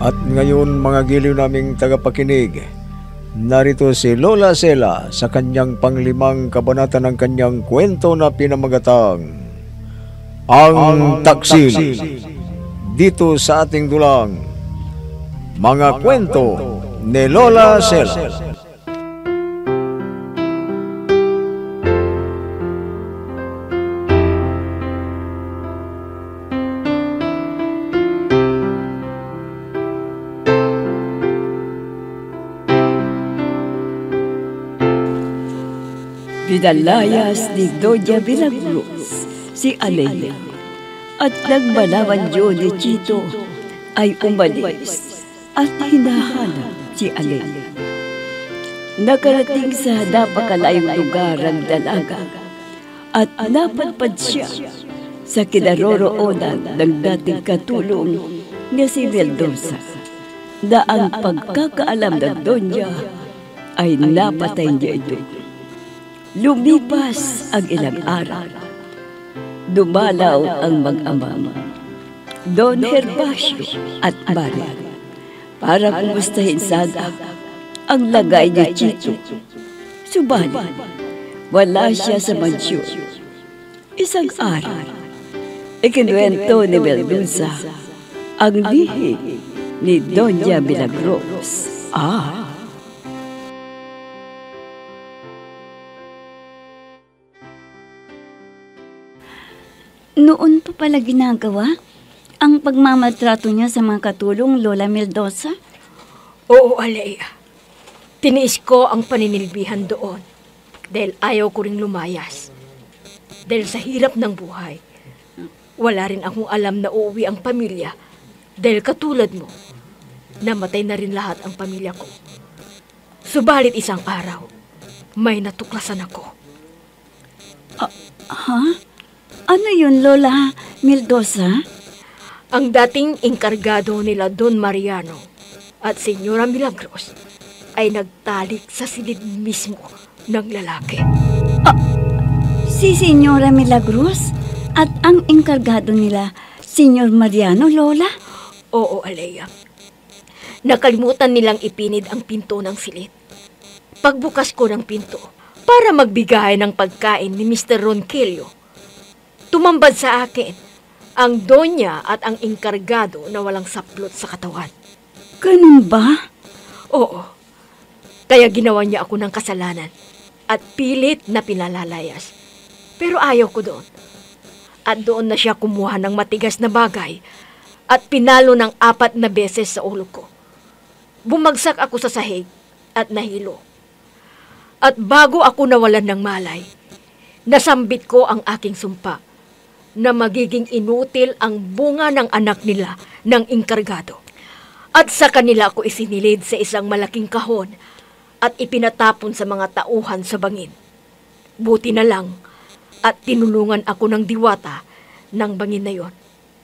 At ngayon mga giliw naming tagapakinig, narito si Lola Sela sa kanyang panglimang kabanata ng kanyang kwento na pinamagatang Ang Taksil. Dito sa ating dulang, mga kwento ni Lola Sela. Pinalayas ni Doña Milagros si Alea at nagbalawan yun ni Chito ay umalis at hinahanap si Alea. Nakarating sa napakalayong lugar ang dalaga at napadpad siya sa kinaroroonan ng dating katulong na si Mendoza na ang pagkakaalam ng Doña ay napatay niya ito. Lumipas ang ilang araw. Dumalaw ang mag-ama, Don Herbacio at Maria, para kumustahin sana ang lagay ni Chito. Subalit, wala siya sa mansyon. Isang araw, ikinuwento ni Mendoza ang lihi ni Doña Milagros. Noon pa pala ginagawa ang pagmamatrato niya sa mga katulong, Lola Mendoza? Oo, Alea. Tiniis ko ang paninilbihan doon dahil ayaw ko ring lumayas. Dahil sa hirap ng buhay, wala rin akong alam na uuwi ang pamilya dahil katulad mo, namatay na rin lahat ang pamilya ko. Subalit isang araw, may natuklasan ako. Ano yun, Lola Mendoza? Ang dating inkargado nila Don Mariano at Senyora Milagros ay nagtalik sa silid mismo ng lalaki. Si Senyora Milagros at ang inkargado nila, Senyor Mariano, Lola? Oo, Alea. Nakalimutan nilang ipinid ang pinto ng silid. Pagbukas ko ng pinto para magbigay ng pagkain ni Mr. Ronquillo, tumambad sa akin ang donya at ang inkargado na walang saplot sa katawan. Ganun ba? Oo. Kaya ginawa niya ako ng kasalanan at pilit na pinalalayas. Pero ayaw ko doon. At doon na siya kumuha ng matigas na bagay at pinalo ng 4 na beses sa ulo ko. Bumagsak ako sa sahig at nahilo. At bago ako nawalan ng malay, nasambit ko ang aking sumpa na magiging inutil ang bunga ng anak nila ng inkargado. At sa kanila ako isinilid sa isang malaking kahon at ipinatapon sa mga tauhan sa bangin. Buti na lang at tinulungan ako ng diwata ng bangin na yon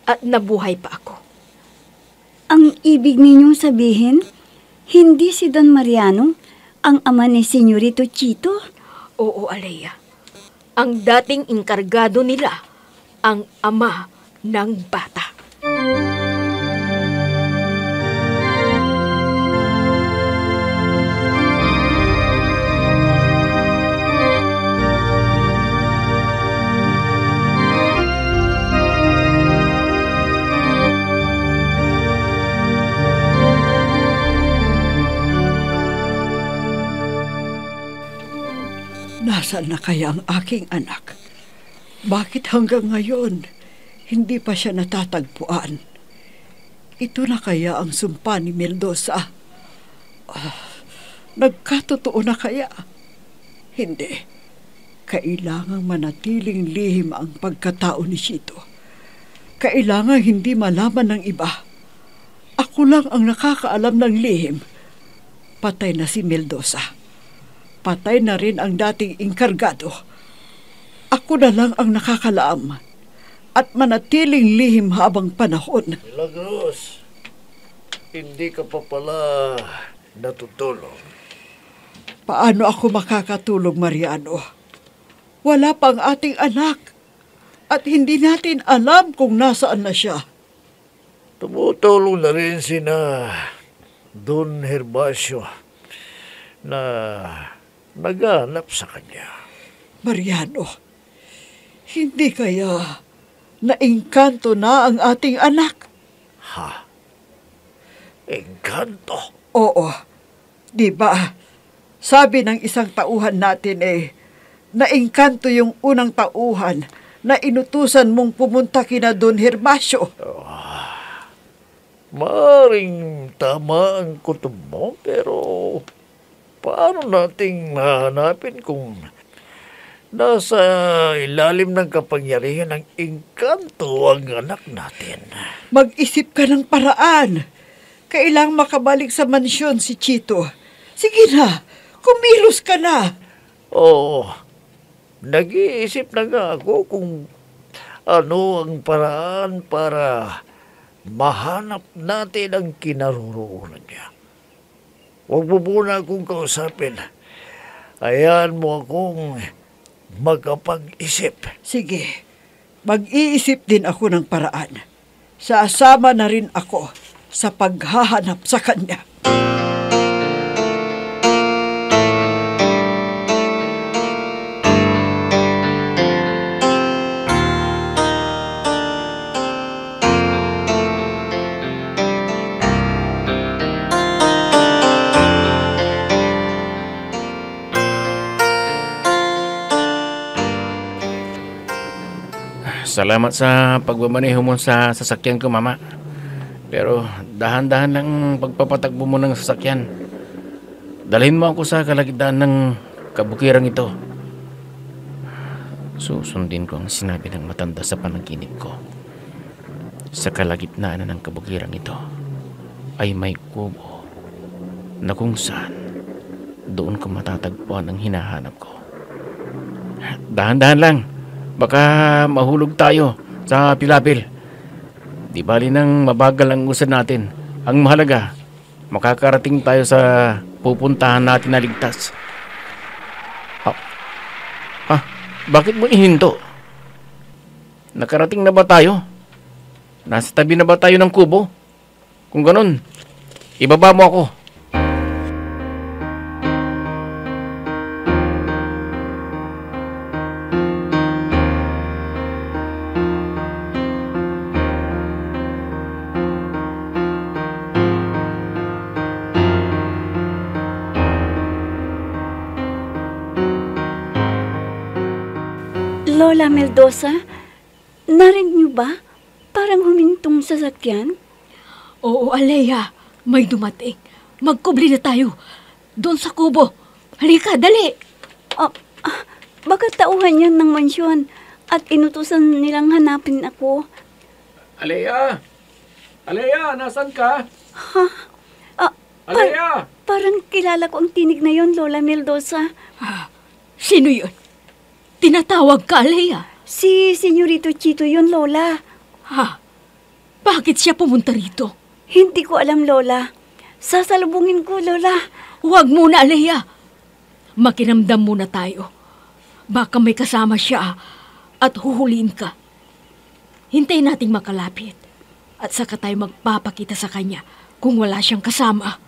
at nabuhay pa ako. Ang ibig ninyong sabihin, hindi si Don Mariano ang ama ni Senyorito Chito? Oo, Alea. Ang dating inkargado nila ang ama ng bata. Nasaan na kaya ang aking anak? Bakit hanggang ngayon hindi pa siya natatagpuan? Ito na kaya ang sumpa ni Mendoza? Nagkatotoo na kaya? Hindi. Kailangang manatiling lihim ang pagkatao ni Chito. Kailangan hindi malaman ng iba. Ako lang ang nakakaalam ng lihim. Patay na si Mendoza. Patay na rin ang dating inkargado. Ako na lang ang nakakalaam at manatiling lihim habang panahon. Milagros, hindi ka pa pala natutulog. Paano ako makakatulog, Mariano? Wala pang ating anak at hindi natin alam kung nasaan na siya. tumutulong na rin sina Don Herbacio na naghanap sa kanya. Mariano, hindi kaya naengkanto na ang ating anak? Ha? Engkanto? Oo. Di ba? Sabi ng isang tauhan natin naengkanto yung unang tauhan na inutusan mong pumunta kina Don Herbacio. Maring tama ang kutob mo, pero paano nating mahanapin kung nasa ilalim ng kapangyarihan ng engkanto ang anak natin? Mag-isip ka ng paraan. Kailang makabalik sa mansyon si Chito. Sige na, kumilos ka na. Oo, nag-iisip na nga ako kung ano ang paraan para mahanap natin ang kinaroroonan niya. Huwag mo muna akong kausapin. Hayaan mo akong magkapag-isip. Sige, mag-iisip din ako ng paraan. Sasama na rin ako sa paghahanap sa kanya. Salamat sa pagmamaneho mo sa sasakyan ko, Mama. Pero dahan-dahan lang pagpapatakbo mo ng sasakyan. Dalhin mo ako sa kalagitnaan ng kabukirang ito. Susundin ko ang sinabi ng matanda sa panaginip ko. Sa kalagitnaan ng kabukirang ito ay may kubo na kung saan doon ko matatagpuan ang hinahanap ko. Dahan-dahan lang. Baka mahulog tayo sa pilapil. Di bali nang mabagal ang usad natin. Ang mahalaga, makakarating tayo sa pupuntahan natin na ligtas. Bakit mo ihinto? Nakarating na ba tayo? Nasa tabi na ba tayo ng kubo? Kung ganun, ibaba mo ako. Lola Meldosa, narinig niyo ba? Parang humintong sasakyan. Oo, Alea. May dumating. Magkubli na tayo. Doon sa kubo. Halika, dali. Baka tauhan yan ng mansyon at inutusan nilang hanapin ako. Alea! Alea, nasan ka? Ha? Alea! Parang kilala ko ang tinig na yon, Lola Meldosa. Sino yun? Tinatawag ka, Alea? Si Senyorito Chito yun, Lola. Bakit siya pumunta rito? Hindi ko alam, Lola. Sasalubungin ko, Lola. Huwag muna, Alea. Makinamdam muna tayo. Baka may kasama siya at huhuliin ka. Hintayin nating makalapit at saka tayo magpapakita sa kanya kung wala siyang kasama.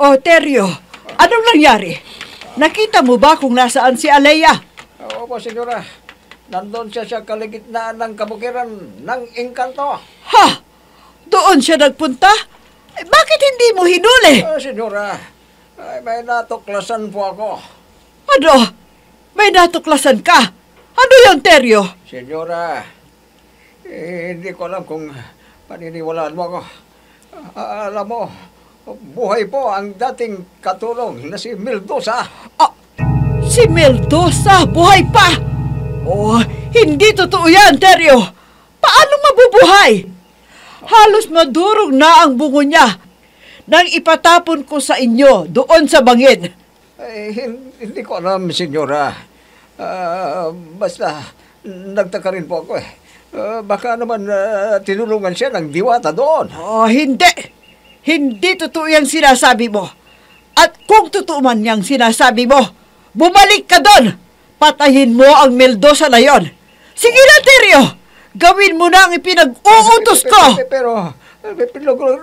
O, Teryo, anong nangyari? Nakita mo ba kung nasaan si Alea? Oo po, senyora. Nandun siya sa kaligitnaan ng kabukiran ng engkanto. Ha? Doon siya nagpunta? Bakit hindi mo hinuli? Senyora, may natuklasan po ako. Ano? May natuklasan ka? Ano yun, Teryo? Senyora, hindi ko alam kung paniniwalaan mo ako. Alam mo, buhay po ang dating katulong na si Meldosa. Si Meldosa, buhay pa! Oh, hindi totoo yan, Teryo. Paano mabubuhay? Halos madurog na ang bungo niya nang ipatapon ko sa inyo doon sa bangin. Hindi ko alam, senyora. Basta, nagtaka rin po ako eh. Baka naman tinulungan siya ng diwata doon. Oh, hindi. Hindi totoo yung sinasabi mo. At kung totoo man yung sinasabi mo, bumalik ka doon. Patayin mo ang Mendoza na yon. Sige na, Teryo. Gawin mo na ang ipinag-uutos ko. Pero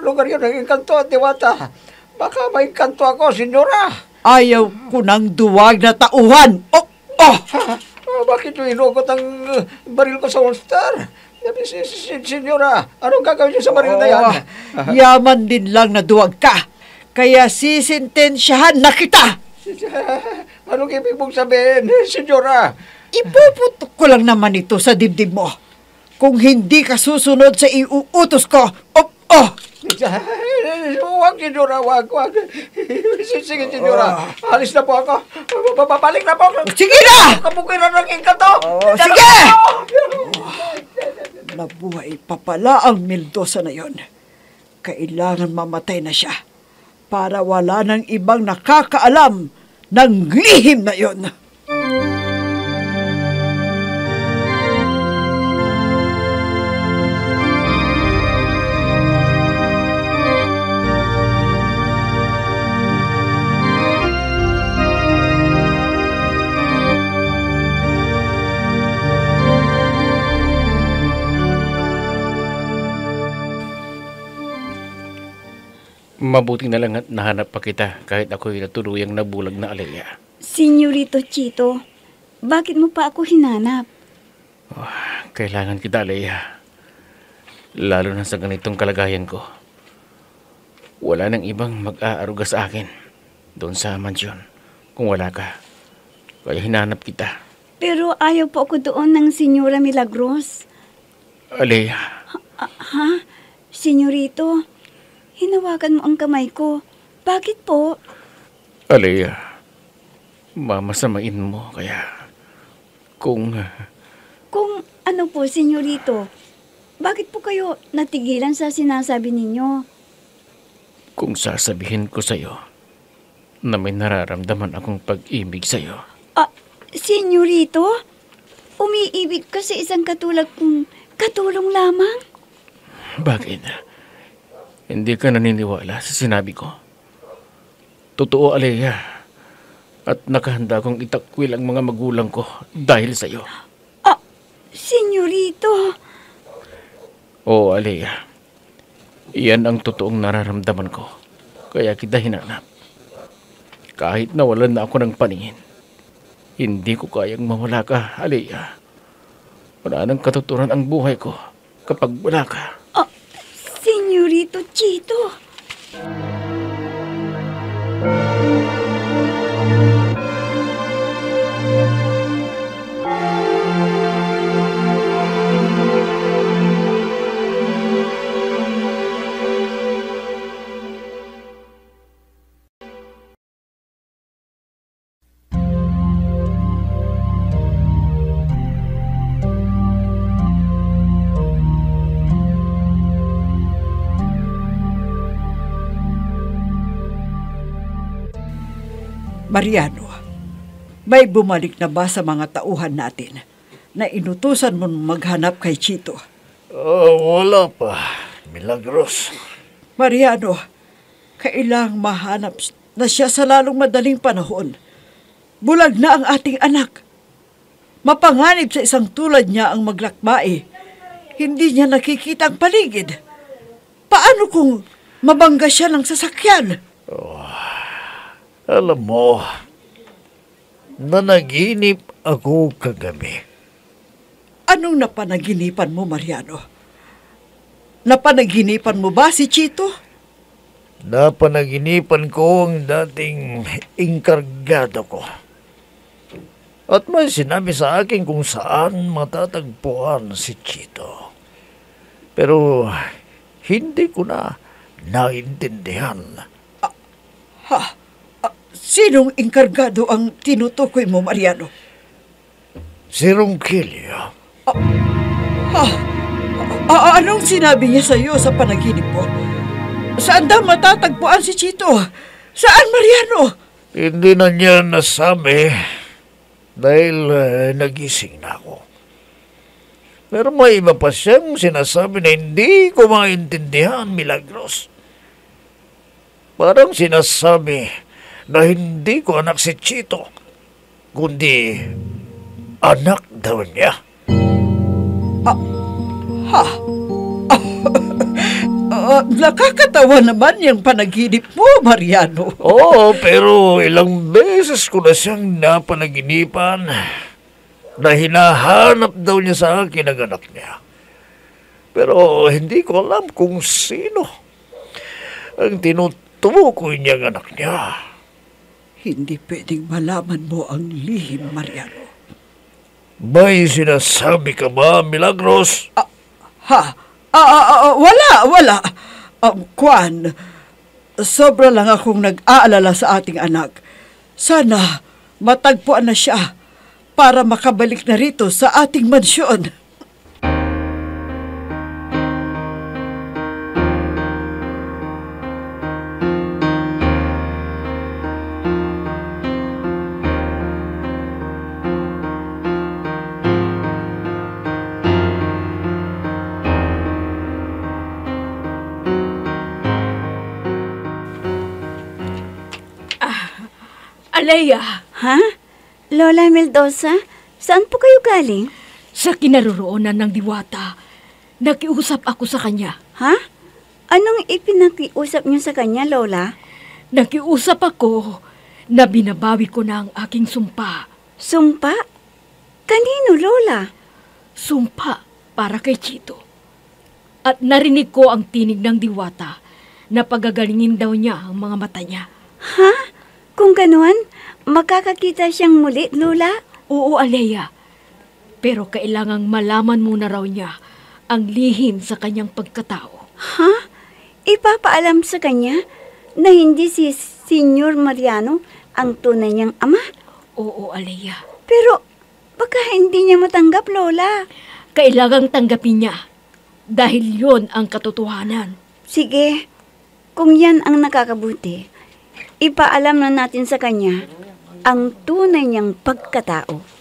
lugar yun ang engkanto at diwata. Baka may engkanto ako, senyora. Ayaw ko ng duwag na tauhan. Bakit yung inugot ang baril ko sa holster? Senyora, anong gagawin niyo sa baril na yan? Yaman din lang na duwag ka. Kaya sisintensyahan na kita. Anong ibig mong sabihin, senyora? Ipuputok ko lang naman ito sa dibdib mo. Kung hindi ka susunod sa iuutos ko, Huwag, senyora, huwag. Sige, senyora. Alis na po ako. Babalik na po. sige na! Kapukiran ng engkanto. Sige! Nabuhay pa pala ang Mendoza na yon. Kailangan mamatay na siya para wala nang ibang nakakaalam ng lihim na yon. Mabuti na lang at nahanap pa kita kahit ako'y natuluyang nabulag na Alea. Senyorito Chito, bakit mo pa ako hinanap? Kailangan kita, Alea. Lalo na sa ganitong kalagayan ko. Wala nang ibang mag-aaruga sa akin doon sa mansyon kung wala ka. Kaya hinanap kita. Pero ayaw po ako doon ng Senyora Milagros. Alea. Ha? Senyorito, hinawakan mo ang kamay ko. Bakit po? Alea, mamasamain mo kaya kung ano po, senyorito? Bakit po kayo natigilan sa sinasabi ninyo? kung sasabihin ko sa'yo na may nararamdaman akong pag-ibig sa'yo. Senyorito? Umiibig ka sa isang katulad kong katulong lamang? Bakit? Hindi ka naniniwala sa sinabi ko? Totoo, Alea. At nakahanda akong itakwil ang mga magulang ko dahil sa iyo. Senyorito. Oo, Alea. Iyan ang totoong nararamdaman ko. Kaya kita hinanap. Kahit nawalan na ako ng paningin, hindi ko kayang mawala ka, Alea. Wala nang katuturan ang buhay ko kapag wala ka. Senyorito Chito. Mariano, may bumalik na ba sa mga tauhan natin na inutusan mo maghanap kay Chito? Wala pa, Milagros. Mariano, kailangang mahanap na siya sa lalong madaling panahon. Bulag na ang ating anak. Mapanganib sa isang tulad niya ang maglakbay. Hindi niya nakikita ang paligid. Paano kung mabangga siya ng sasakyan? Alam mo, nanaginip ako kagabi. Anong napanaginipan mo, Mariano? Napanaginipan mo ba si Chito? Napanaginipan ko ang dating inkargado ko. At may sinabi sa akin kung saan matatagpuan si Chito. Pero hindi ko na naintindihan. Sinong inkargado ang tinutukoy mo, Mariano? Si Ronquillo. Anong sinabi niya sa iyo sa panaginip mo? Saan daw matatagpuan si Chito? Saan, Mariano? Hindi na niya nasabi dahil nagising na ako. Pero may iba pa siyang sinasabi na hindi ko maintindihan, Milagros. Parang sinasabi na hindi ko anak si Chito, kundi anak daw niya. Nakakatawa naman yung panaginip mo, Mariano. Oo, pero ilang beses ko na siyang napanaginipan na hinahanap daw niya sa akin ang anak niya. Pero hindi ko alam kung sino ang tinutukoy niyang anak niya. Hindi pwedeng malaman mo ang lihim, Mariano. May sinasabi ka ba, Milagros? Wala. Kwan, sobra lang akong nag-aalala sa ating anak. Sana matagpuan na siya para makabalik na rito sa ating mansyon. Alea, Ha? Lola Meldosa, saan po kayo galing? sa kinaroroonan ng diwata, nakiusap ako sa kanya. Ha? Anong ipinakiusap niyo sa kanya, Lola? Nakiusap ako na binabawi ko na ang aking sumpa. Sumpa? Kanino, Lola? Sumpa para kay Chito. At narinig ko ang tinig ng diwata na pagagalingin daw niya ang mga mata niya. Ha? Kung ganon, makakakita siyang muli, Lola? Oo, Alea. Pero kailangang malaman muna raw niya ang lihim sa kanyang pagkatao. Ha? Ipapaalam sa kanya na hindi si Senyor Mariano ang tunay niyang ama? Oo, Alea. Pero baka hindi niya matanggap, Lola. Kailangang tanggapin niya dahil yon ang katotohanan. Sige, kung yan ang nakakabuti, ipaalam na natin sa kanya ang tunay niyang pagkatao.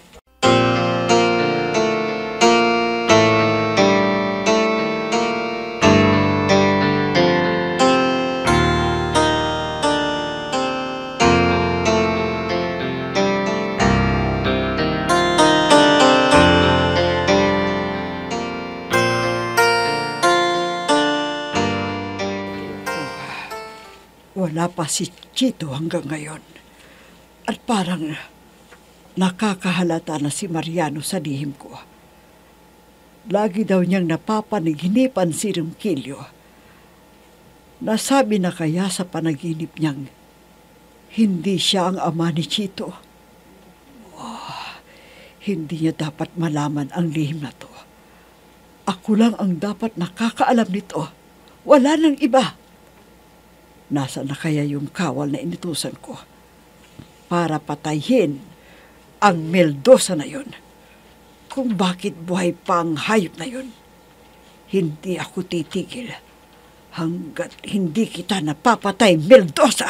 Wala pa si Chito hanggang ngayon. At parang nakakahalata na si Mariano sa lihim ko. Lagi daw niyang napapanaginipan si Ronquillo. Nasabi na kaya sa panaginip niyang hindi siya ang ama ni Chito. Hindi niya dapat malaman ang lihim na to. Ako lang ang dapat nakakaalam nito. Wala nang iba. Nasa na kaya yung kawal na inutusan ko para patayin ang Meldosa na yun? Kung bakit buhay pa ang hayop na yun, hindi ako titigil hanggat hindi kita napapatay, Meldosa.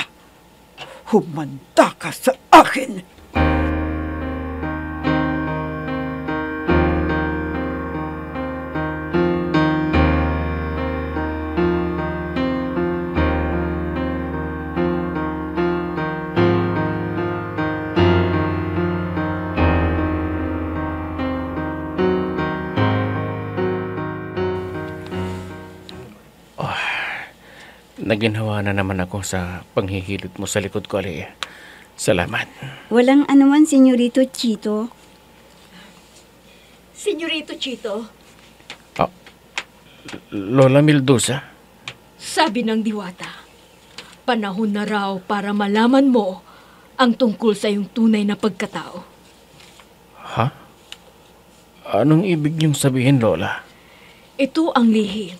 Humanda ka sa akin! Naginhawa na naman ako sa panghihilot mo sa likod ko, Alea. Salamat. Walang anuman, Senyorito Chito. Senyorito Chito, Lola Meldosa? sabi ng diwata, panahon na raw para malaman mo ang tungkol sa iyong tunay na pagkatao. Ha? Anong ibig niyong sabihin, Lola? Ito ang lihim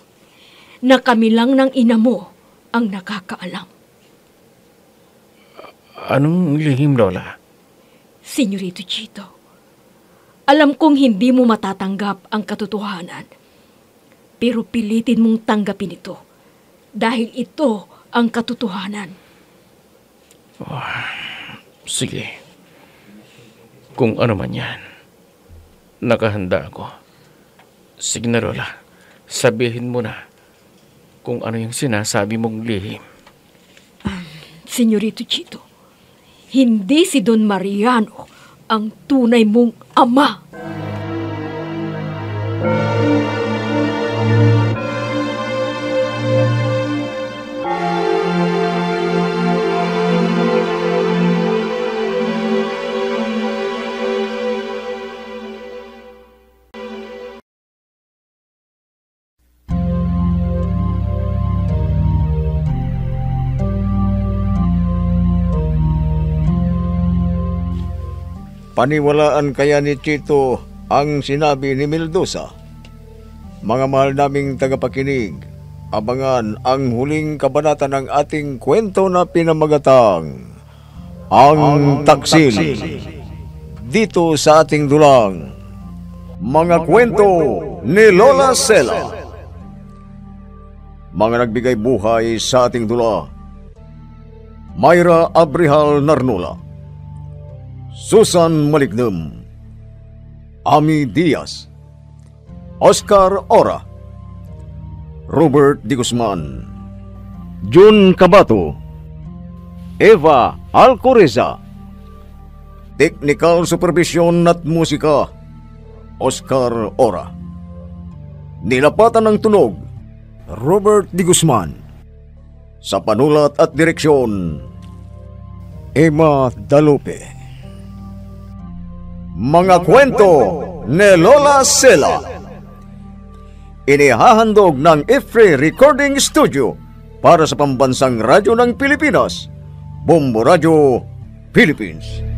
na kami lang ng ina mo ang nakakaalam. Anong lihim, Lola? Senyorito Chito, alam kong hindi mo matatanggap ang katotohanan. Pero pilitin mong tanggapin ito. Dahil ito ang katotohanan. Sige. Kung ano man yan, nakahanda ako. Sige na, Lola. Sabihin mo na kung ano yung sinasabi mong lihim. Senyorito Chito, hindi si Don Mariano ang tunay mong ama. Paniwalaan kaya ni Chito ang sinabi ni Mildosa? Mga mahal naming tagapakinig, abangan ang huling kabanata ng ating kwento na pinamagatang Ang Taksil. Dito sa ating dulang, Mga Kwento ni Lola Sela. Mga nagbigay buhay sa ating dula, Mayra Abrihal Narnola, Susan Malignem, Ami Diaz, Oscar Ora, Robert D. Guzman, Jun Cabato, Eva Alcoreza. Technical Supervision at Musika, Oscar Ora. Nilapatan ng tunog, Robert D. Guzman. Sa panulat at direksyon, Emma Dalupe. Mga Kwento ni Lola Sela. Inihahandog ng IFRE Recording Studio para sa Pambansang Radyo ng Pilipinas, Bombo Radio, Philippines.